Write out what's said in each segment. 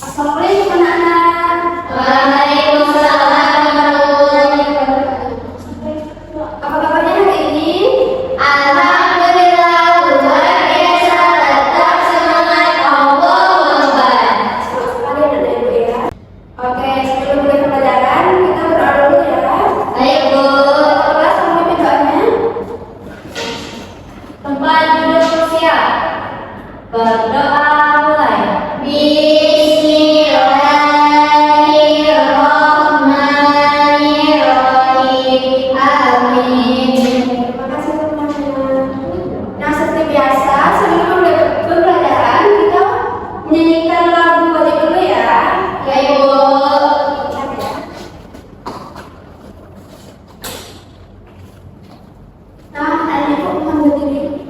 Assalamualaikum anak-anak. Waalaikumsalam warahmatullahi wabarakatuh. Apa kabarnya hari ini? Alhamdulillah luar biasa, tetap semangat, Allahu Akbar. Semangat sekali anak-anak ibu ya. Oke, sebelum mulai pembelajaran kita berdoa dulu ya. Baik Bu. Kelas mulai doanya. Tempat duduk siap. Berdoa mulai. Bismillahirrahmanirrahim. Amin. Terima kasih semuanya. Nah, seperti biasa sebelum mulai pembelajaran kita menyanyikan lagu wajib dulu ya. Ya Ibu. Ingat ya. Nah, adik kok bukan berdiri?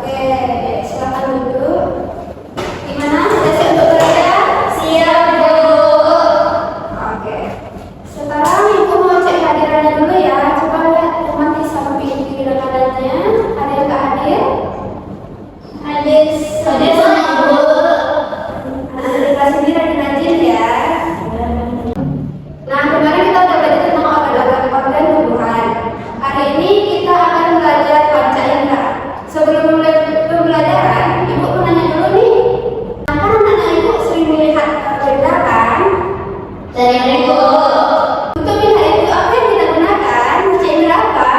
Oke, silakan duduk. Gimana? Sudah siap untuk belajar? Siap Bu. Oke. Sekarang ibu mau cek hadirannya dulu ya. Coba lihat teman sama pilih rekanannya. Ada yang nggak hadir? Hadir semua Bu. Anak-anak kelas sendiri rajin-rajin ya. Nah, kemarin kita udah belajar tentang organ tubuhan. Hari ini kita akan belajar panca indera. Sebelum mulai pembelajaran, ibu mau nanya dulu nih. Nah, kan anak-anak ibu sering melihat benda kan? Sering Bu. Untuk melihat itu apa yang kita gunakan? Panca indera apa?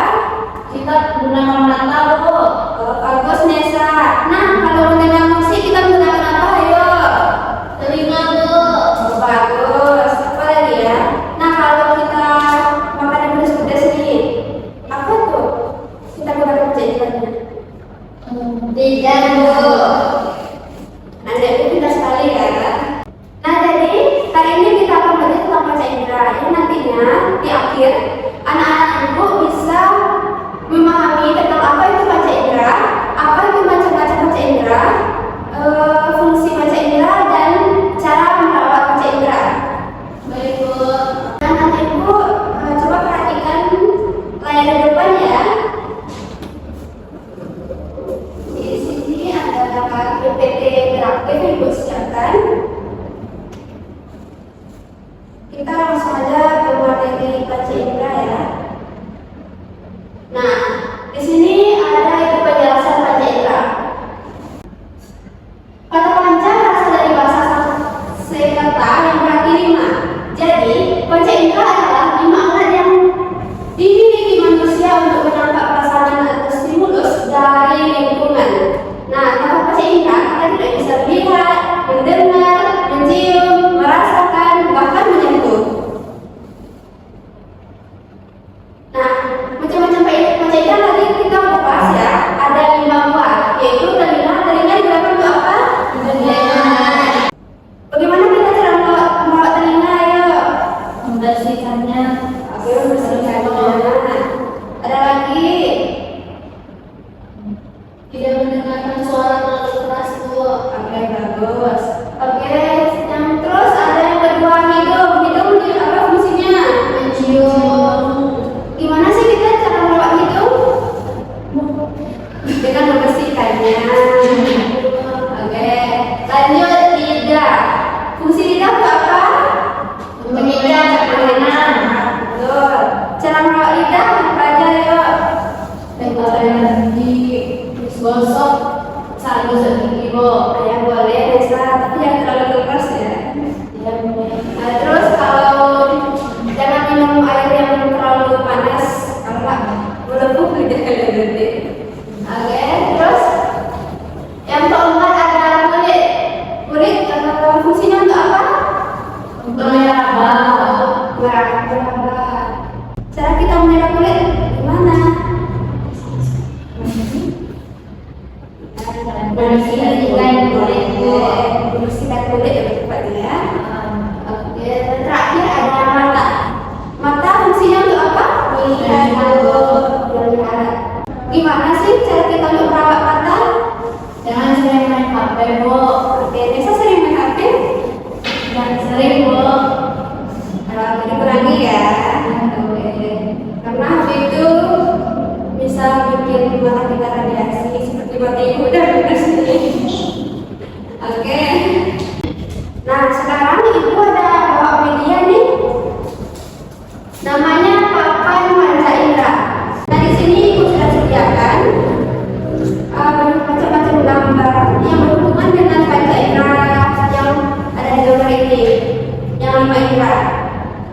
Kita gunakan mata Bu. Oh, bagus Nesa. Nah, kalau mendengar musik kita menggunakan apa? Ayo. Telinga Bu. Oh, bagus. Apa lagi ya? Nah, kalau kita makan yang pedas-pedas nih, apa tuh? Kita gunakan panca inderanya. Tidak Bu. Anda itu pintar sekali ya. Nah, jadi hari ini kita akan belajar tentang panca indera yang nantinya di akhir anak-anak ibu bisa memahami tentang apa itu panca indera, apa itu macam-macam panca indera, fungsi panca indera dan cara merawat panca indera. Baik Bu. Nah, nanti ibu coba perhatikan layar di depan ya. Di sini ada PPT interaktif yang ibu siapkan. Kita langsung aja ke materi panca indera ya. Nah, di sini ada itu penjelasan panca indera. Kata panca berasal dari bahasa Sanskerta yang berarti lima. Jadi, panca indera adalah lima alat yang dimiliki manusia untuk menangkap perasaan atau stimulus dari lingkungan. Nah, tanpa panca indera kita tidak bisa melihat, mendengar, mencium, merasakan, bahkan menyentuh. Nah, macam-macam panca indera tadi kita udah bahas ya. Ada 5 buah, yaitu telinga. Telinga digunakan untuk apa? Mendengar. Bagaimana kita cara merawat telinga? Ayo. Membersihkannya. Oke, bersihkannya. Ada lagi. Tidak mendengarkan suara terlalu keras Bu. Oke, bagus. Oke, yang terus ada yang kedua, hidung. Hidung di apa fungsinya? Mencium. Gimana sih kita cara merawat hidung? dengan membersihkannya. Oke, lanjut lidah. Fungsi lidah itu apa? Menghidang makanan. Betul. Cara merawat lidah apa aja yuk? Gosok saat gosok gigi bu. Yang boleh bisa, tapi yang terlalu keras ya. Nah, terus kalau jangan minum air yang terlalu panas karena melepuh lidah kalian nanti. Oke, terus yang keempat ada kulit. Kulit fungsinya untuk apa? Untuk meraba. Meraba. Cara kita meraba kulit gimana? Bersihkan kulit bu. Bersihkan kulit lebih tepatnya ya. Oke, dan terakhir ada mata. Mata fungsinya untuk apa? Melihat. Gimana sih cara kita untuk merawat mata? Jangan sering main HP bu. Oke, biasa sering main HP? Jangan sering bu. Jadi kurangi ya. Oke. Karena HP itu bisa bikin mata kita radiasi seperti mata ibu dan benar sendiri. Oke. Nah, sekarang ibu ada bawa media nih. Namanya papan panca indera. Nah, di sini ibu sudah sediakan macam-macam gambar yang berhubungan dengan panca indera yang ada di gambar ini, yang 5 indera.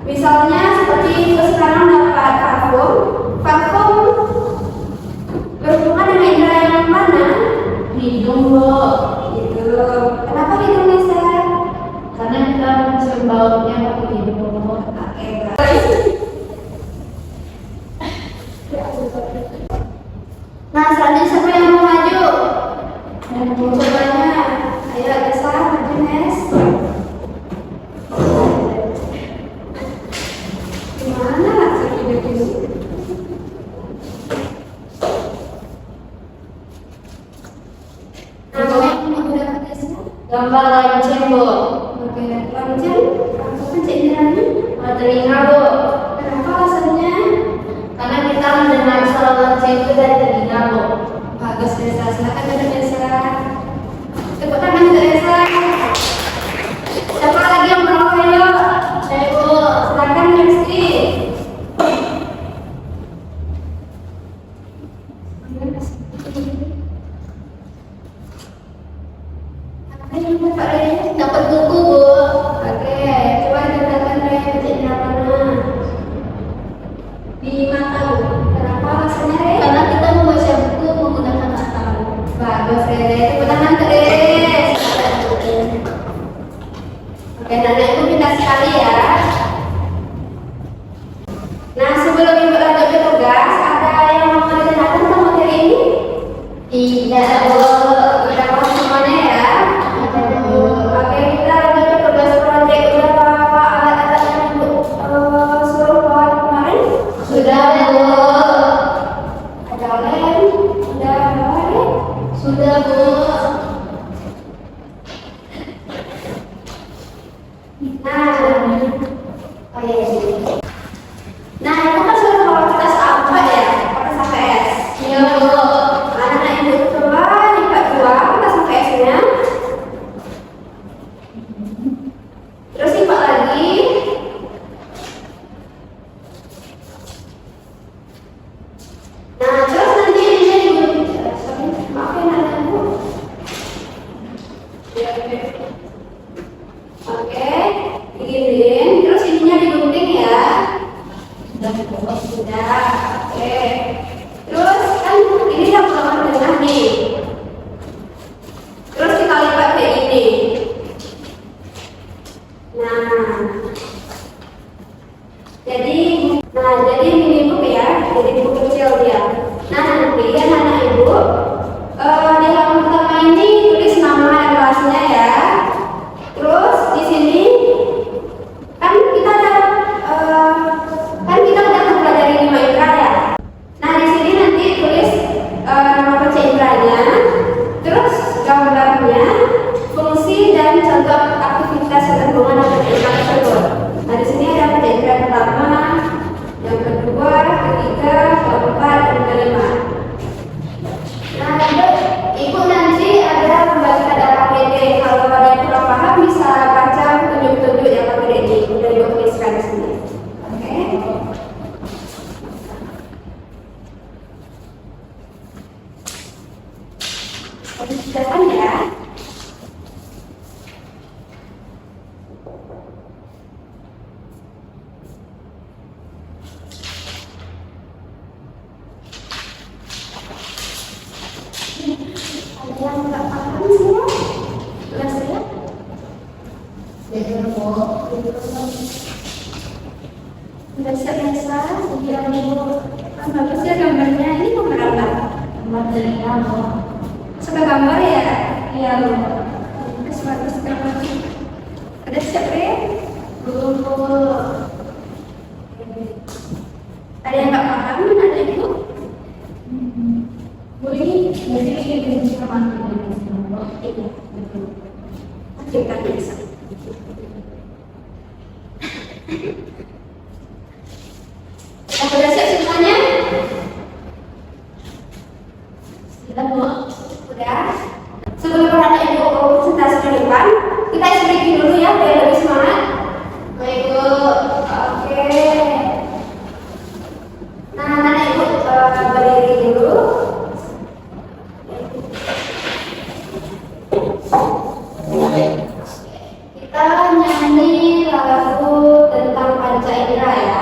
Misalnya seperti ibu sekarang dapat parfum. Parfum berhubungan dengan indera yang mana? Hidung bu. Gitu. Kenapa hidung Nesa? Karena kita mencium baunya pakai hidung bu. Oke, nah, selanjutnya siapa yang mau maju? Cobanya. Ayo, Nesa, maju Nes. Gimana hasil video ini? Gambar lonceng bu. Oke, lonceng. Apa cairannya? Telinga bu. Kenapa alasannya? Karena kita mendengar suara lonceng itu dari telinga bu. Bagus Desa, silakan duduk Desa. Tepuk tangan untuk Desa. Siapa lagi yang mau ayo? Saya bu. Silakan Rizky. Dapat buku bu. Oke, coba dikatakan Raya pencet mana? Di mata. Kenapa alasannya Raya? Karena kita membaca buku menggunakan mata. Bagus Rere, tepuk tangan untuk Rere. Oke, Nana itu pintar sekali ya. Nah, sebelum ibu lanjut ke tugas, ada yang mau menceritakan tentang materi ini? Tidak bu. Udah paham semuanya ya? Oke, kita lanjut ke tugas proyek. Udah bawa alat-alat yang ibu suruh bawa kemarin? Sudah bu. Ada lem, udah bawa lem? Sudah bu. Nah, oh iya. Nah, itu kan sudah bawa kertas apa ya? Kertas APS. Iya bu. Anak-anak ibu coba lipat dua kertas APS-nya. Terus lipat lagi. Nah, terus nanti ini ibu, maaf ya anak-anakku. Silakan ya. Ada yang nggak paham semua? Jelas ya? Biasa-biasa, biar kan bagus ya gambarnya. Ini gambar apa? Gambar dari kamu. Suka gambar ya? Iya. Bagus gambar. Ada siapa ya? Ada yang nggak paham? Ada ibu? Kita bisa. Sudah siap semuanya? Sudah, Bu. Sudah. Sebelum anak ibu presentasi ke depan, kita isi breaking dulu ya biar lebih semangat. Baik, Bu. Oke. Nah, anak ibu berdiri dulu. Kita nyanyi lagu tentang panca indera ya.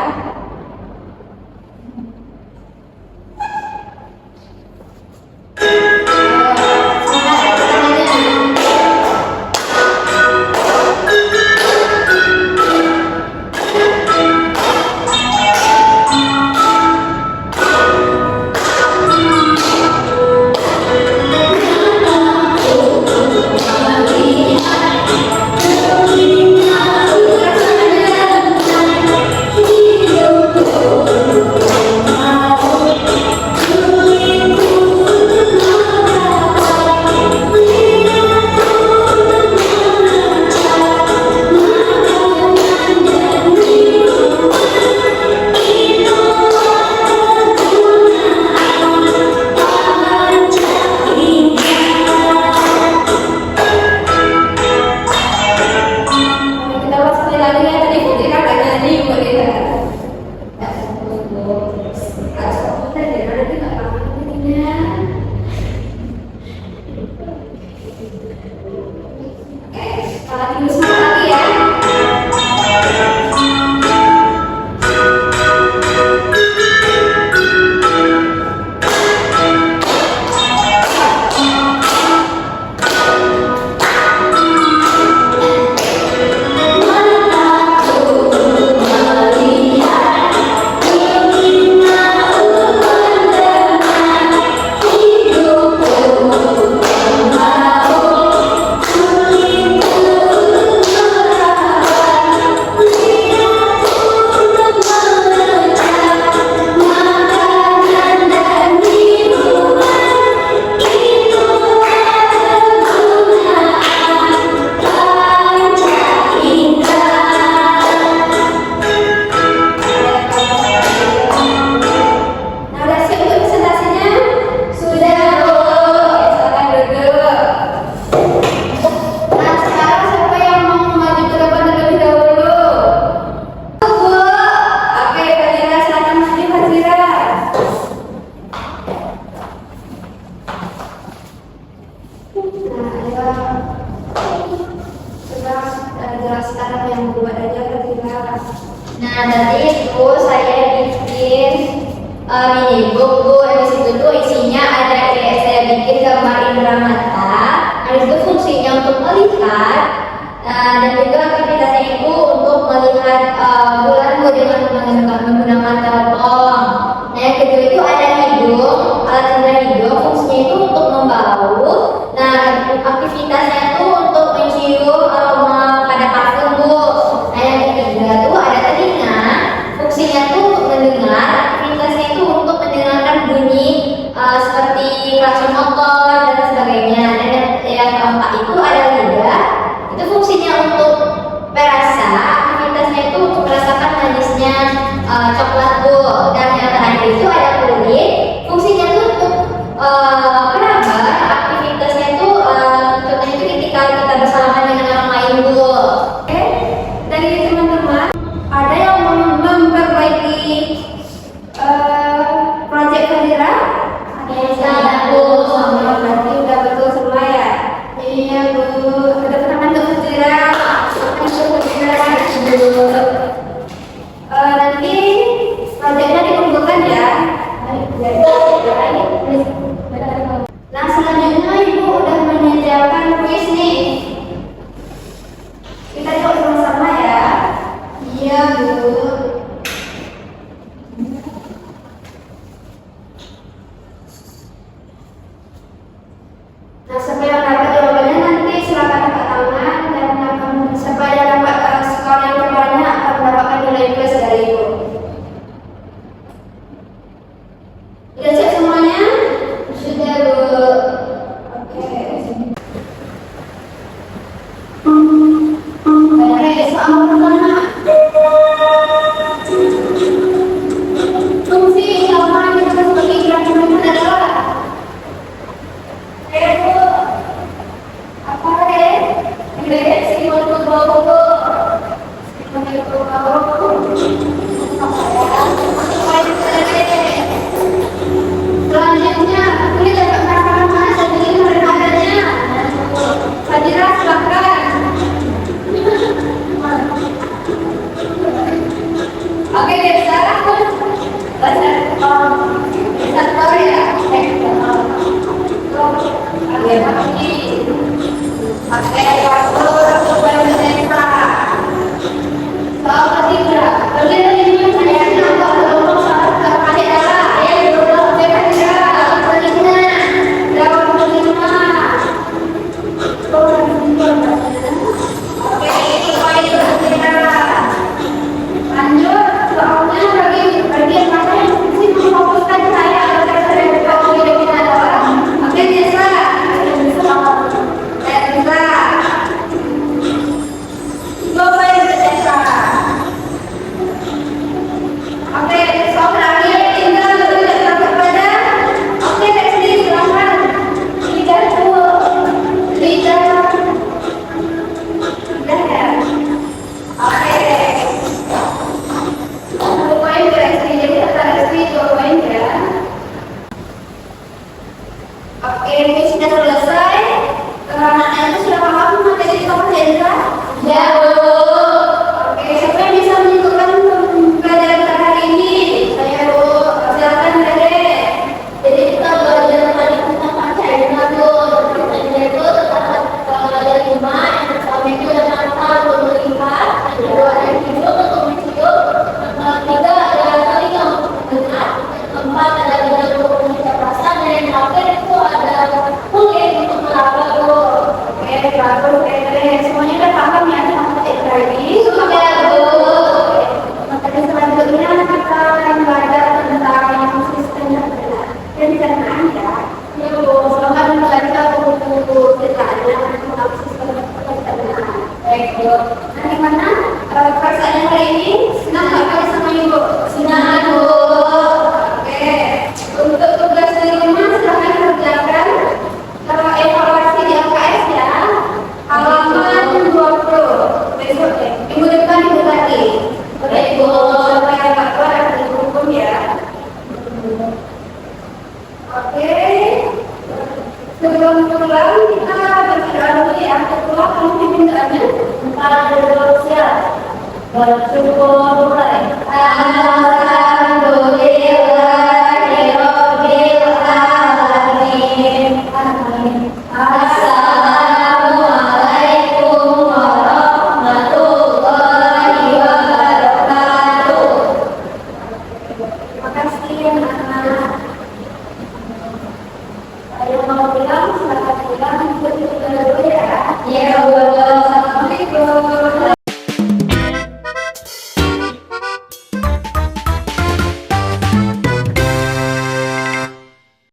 Nah, tadi itu saya bikin mini book, Bu. Di situ tuh isinya ada kayak saya bikin gambar indera mata. Nah, itu fungsinya untuk melihat. Dan juga aktivitasnya itu untuk melihat bulan Bu dengan menggunakan telepon. Nah, yang kedua itu ada hidung, alat indera hidung. Fungsinya itu untuk membau. Nah, aktivitasnya itu untuk mencium aroma pada parfum, Bu. Nah, yang ketiga tuh ada telinga. Fungsinya tuh untuk mendengar. Aktivitasnya itu untuk mendengarkan bunyi seperti klakson motor dan sebagainya. Dan yang keempat itu ada lidah. Itu fungsinya untuk perasa. Aktivitasnya itu untuk merasakan manisnya coklat, Bu. Dan yang terakhir itu ada kulit. Fungsinya tuh untuk peraba. Aktivitasnya itu contohnya itu selanjutnya Ibu udah menyediakan kuis nih. Kita coba sama-sama ya. Iya, Bu. Nah, siapa yang dapat jawabannya nanti silakan angkat tangan dan siapa yang dapat skor yang terbanyak akan mendapatkan nilai plus dari Ibu. Sudah siap semuanya? Sudah, Bu. Oke, soal pertama. Fungsi utama yang disebut sebagai gerakan movement adalah Bu. Apa deteksi molekul bau. Molekul bau. Selanjutnya, ini dapat merasakan mana dan ini menerima adanya. Fadira, silakan. Oke, sekarang baca satu ya. Oke, pagi. Oke, waktu berbicara. Soal ketiga, bagaimana ini saya nampak kelompok soal terkait adalah yang berubah ketiga. Selanjutnya, jawab kelima. Oke, ini poin ketiga. Lanjut, soalnya bagi apa yang mesti memfokuskan saya agar saya dapat memiliki adalah oke, bisa. Bisa. Coba yang bisa. Oke, soal terakhir tinggal tidak kepada. Oke, Leslie silakan. Lidah dulu. Lidah. Lidah ya. Oke. Poin Leslie, jadi kata Leslie 2 poin ya. Oke, ini sudah selesai. Anak-anak itu sudah paham materi Pak Hendra? Ya, Bu. Oke, siapa yang bisa menentukan pelajaran kita hari ini? Saya, Bu. Silakan, Dede. Jadi kita belajar tadi tentang pancasila, Bu. Pancasila itu terdapat ada 5. Yang pertama itu ada mata untuk melihat, yang kedua ada hidung untuk mencium, yang ketiga ada telinga untuk mendengar, yang keempat ada lidah untuk menginjak rasa, dan yang terakhir itu ada kulit untuk meraba, Bu. Oke, bagus, Dede. Semuanya udah paham ya tentang materi tadi? Sudah, Bu. Materi selanjutnya kita akan belajar tentang sistem pencernaan ya. Ya, Bu. Selamat membaca buku-buku ceritanya tentang sistem pencernaan. Baik, Bu. Nah, gimana perasaannya hari ini? Senang nggak kali sama Ibu? Senang, Bu. Oke. Untuk tugas di rumah silahkan kerjakan. Kalau evaluasi di LKS ya, halaman 20. Besok ya. Minggu depan Ibu lagi. Baik, Bu. Supaya Pak Tuan ada di hukum ya. Oke. Sebelum pulang kita berdoa dulu ya. Ketua kamu pimpin doanya. Para duduk siap. Bersyukur mulai. Alhamdulillahirabbil alamin. Assalamualaikum warahmatullahi wabarakatuh. Terima kasih anak-anak. Ayo mau